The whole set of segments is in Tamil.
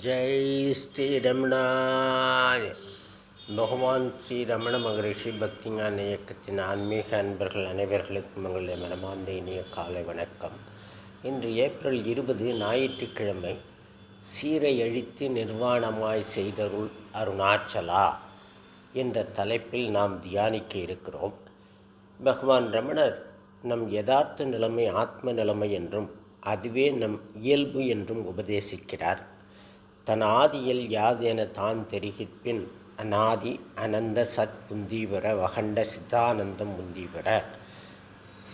ஜெய் ஸ்ரீரமணாய. பகவான் ஸ்ரீ ரமண மகரிஷி பக்திஞான இயக்கத்தின் ஆன்மீக அன்பர்கள் அனைவர்களுக்கும் எங்களுடைய மனமார்ந்த இனிய காலை வணக்கம். இன்று ஏப்ரல் 20 ஞாயிற்றுக்கிழமை. சீரை அழித்து நிர்வாணமாய் செய்தருள் அருணாச்சலா என்ற தலைப்பில் நாம் தியானிக்க இருக்கிறோம். பகவான் ரமணர் நம் யதார்த்த நிலைமை ஆத்ம நிலைமை என்றும் அதுவே நம் இயல்பு என்றும் உபதேசிக்கிறார். தன் ஆதியில் யாது என தான் தெரிகிற்பின் அநாதி அனந்த சத் புந்தீவர வகண்ட சித்தானந்தம் முந்தீவர.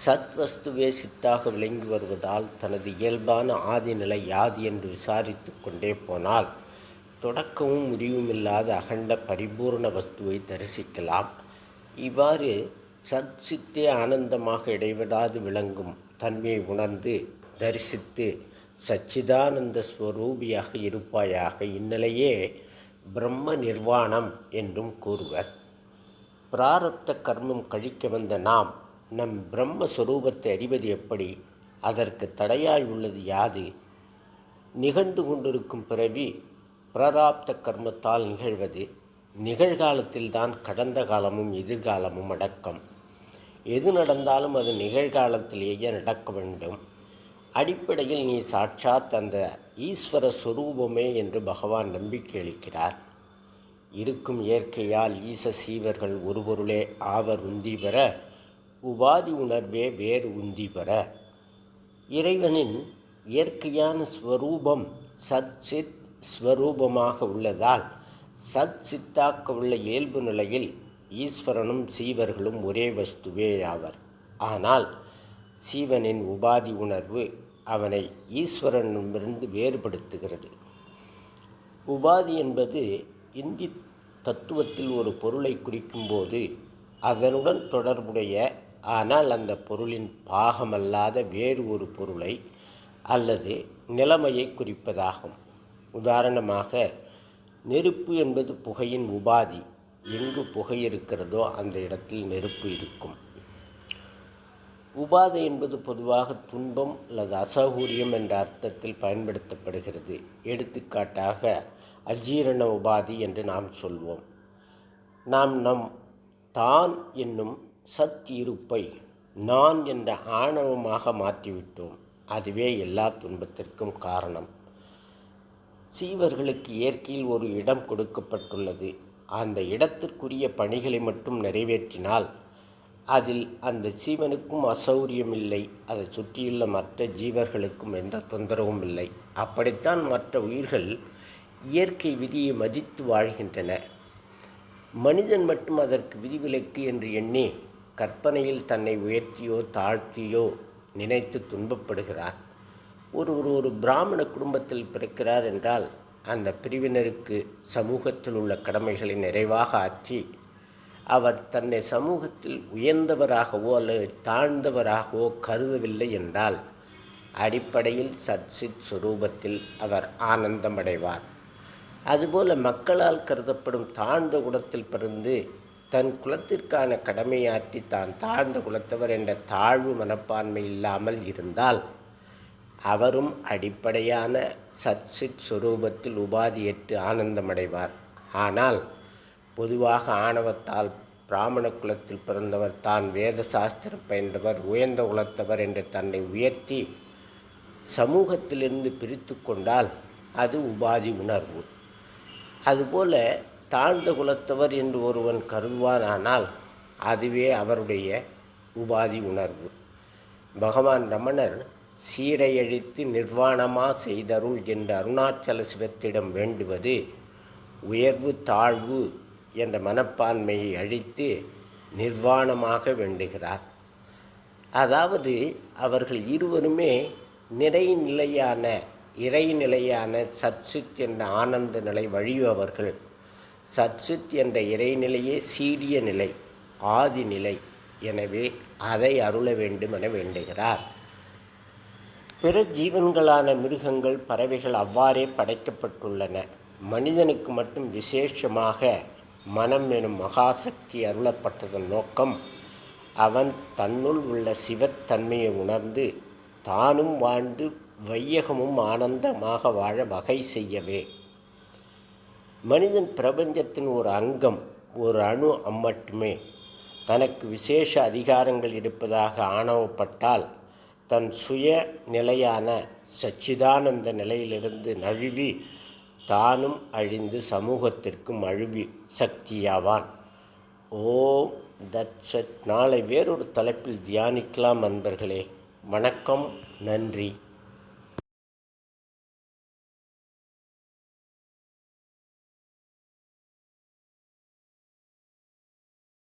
சத்வஸ்துவே சித்தாக விளங்கி வருவதால் தனது இயல்பான ஆதிநிலை யாது என்று விசாரித்து கொண்டே போனால் தொடக்கமும் முடிவுமில்லாத அகண்ட பரிபூர்ண வஸ்துவை தரிசிக்கலாம். இவ்வாறு சத் சித்தே ஆனந்தமாக இடைவிடாது விளங்கும் தன்மையை உணர்ந்து தரிசித்து சச்சிதானந்த ஸ்வரூபியாக இருப்பாயாக, இந்நிலையே பிரம்ம நிர்வாணம் என்றும் கூறுவர். பிராரப்த கர்மம் கழிக்க வந்த நாம் நம் பிரம்மஸ்வரூபத்தை அறிவது எப்படி? அதற்கு தடையாய் உள்ளது யாது? நிகழ்ந்து கொண்டிருக்கும் பிறவி பிராரப்த கர்மத்தால் நிகழ்வது. நிகழ்காலத்தில்தான் கடந்த காலமும் எதிர்காலமும் அடக்கம். எது நடந்தாலும் அது நிகழ்காலத்திலேயே நடக்க வேண்டும். அடிப்படையில் நீ சாட்சாத் அந்த ஈஸ்வர ஸ்வரூபமே என்று பகவான் நம்பிக்கை அளிக்கிறார். இருக்கும் இயற்கையால் ஈச சீவர்கள் ஒரு பொருளே ஆவர் உந்தி பெற, உபாதி உணர்வே வேறு உந்தி பெற. இறைவனின் இயற்கையான ஸ்வரூபம் சத் சித் ஸ்வரூபமாக உள்ளதால் சத் சித்தாக்க உள்ள இயல்பு நிலையில் ஈஸ்வரனும் சீவர்களும் ஒரே வஸ்துவே ஆவர். ஆனால் சீவனின் உபாதி உணர்வு அவனை ஈஸ்வரனிடமிருந்து வேறுபடுத்துகிறது. உபாதி என்பது இந்தி தத்துவத்தில் ஒரு பொருளை குறிக்கும்போது அதனுடன் தொடர்புடைய ஆனால் அந்த பொருளின் பாகமல்லாத வேறு ஒரு பொருளை அல்லது நிலைமையை குறிப்பதாகும். உதாரணமாக, நெருப்பு என்பது புகையின் உபாதி. எங்கு புகை இருக்கிறதோ அந்த இடத்தில் நெருப்பு இருக்கும். உபாதை என்பது பொதுவாக துன்பம் அல்லது அசௌகரியம் என்ற அர்த்தத்தில் பயன்படுத்தப்படுகிறது. எடுத்துக்காட்டாக அஜீரண உபாதி என்று நாம் சொல்வோம். நாம் நம் தான் என்னும் சத் இருப்பை நான் என்ற ஆணவமாக மாற்றிவிட்டோம். அதுவே எல்லா துன்பத்திற்கும் காரணம். சீவர்களுக்கு இயற்கையில் ஒரு இடம் கொடுக்கப்பட்டுள்ளது. அந்த இடத்திற்குரிய பணிகளை மட்டும் நிறைவேற்றினால் அதில் அந்த ஜீவனுக்கும் அசௌரியம் இல்லை, அதை சுற்றியுள்ள மற்ற ஜீவர்களுக்கும் எந்த தொந்தரவும் இல்லை. அப்படித்தான் மற்ற உயிர்கள் இயற்கை விதியை மதித்து வாழ்கின்றன. மனிதன் மட்டும் அதற்கு விதிவிலக்கு என்று எண்ணி கற்பனையில் தன்னை உயர்த்தியோ தாழ்த்தியோ நினைத்து துன்பப்படுகிறார். ஒரு பிராமண குடும்பத்தில் பிறக்கிறார் என்றால் அந்த பிரிவினருக்கு சமூகத்தில் உள்ள கடமைகளை நிறைவாக ஆற்றி அவர் தன்னை சமூகத்தில் உயர்ந்தவராகவோ அல்லது தாழ்ந்தவராகவோ கருதவில்லை என்றால் அடிப்படையில் சத்சித் சுரூபத்தில் அவர் ஆனந்தமடைவார். அதுபோல மக்களால் கருதப்படும் தாழ்ந்த குலத்தில் பிறந்து தன் குலத்திற்கான கடமையாற்றி தான் தாழ்ந்த குலத்தவர் என்ற தாழ்வு மனப்பான்மை இல்லாமல் இருந்தால் அவரும் அடிப்படையான சத்சித் சுரூபத்தில் உபாதியற்று ஆனந்தமடைவார். ஆனால் பொதுவாக ஆணவத்தால் பிராமண குலத்தில் பிறந்தவர் தான் வேத சாஸ்திரம் பயின்றவர் உயர்ந்த குலத்தவர் என்று தன்னை உயர்த்தி சமூகத்திலிருந்து பிரித்து கொண்டால் அது உபாதி உணர்வு. அதுபோல தாழ்ந்த குலத்தவர் என்று ஒருவன் கருதுவானானால் அதுவே அவருடைய உபாதி உணர்வு. பகவான் ரமணர் சீரையழித்து நிர்வாணமா செய்தருள் என்று அருணாச்சல சிவத்திடம் வேண்டுவது உயர்வு தாழ்வு என்ற மனப்பான்மையை அழித்து நிர்வாணமாக வேண்டுகிறார். அதாவது அவர்கள் இருவருமே நிறைநிலையான இறைநிலையான சத்சித் என்ற ஆனந்த நிலை வழிபவர்கள். சத்சித் என்ற இறைநிலையே சீரிய நிலை, ஆதி நிலை. எனவே அதை அருள வேண்டும் என வேண்டுகிறார். பிற ஜீவன்களான மிருகங்கள் பறவைகள் அவ்வாறே படைக்கப்பட்டுள்ளன. மனிதனுக்கு மட்டும் விசேஷமாக மனம் எனும் மகாசக்தி அருளப்பட்டதன் நோக்கம் அவன் தன்னுள் உள்ள சிவத்தன்மையை உணர்ந்து தானும் வாழ்ந்து வையகமும் ஆனந்தமாக வாழ வகை செய்யவே. மனிதன் பிரபஞ்சத்தின் ஒரு அங்கம், ஒரு அணு மட்டுமே. தனக்கு விசேஷ அதிகாரங்கள் இருப்பதாக ஆணவப்பட்டால் தன் சுய நிலையான சச்சிதானந்த நிலையிலிருந்து நழுவி தானும் அழிந்து சமூகத்திற்கும் அழிவி சக்தியாவான். ஓம் தத் சத். நாளை வேறொரு தலைப்பில் தியானிக்கலாம் நண்பர்களே. வணக்கம், நன்றி.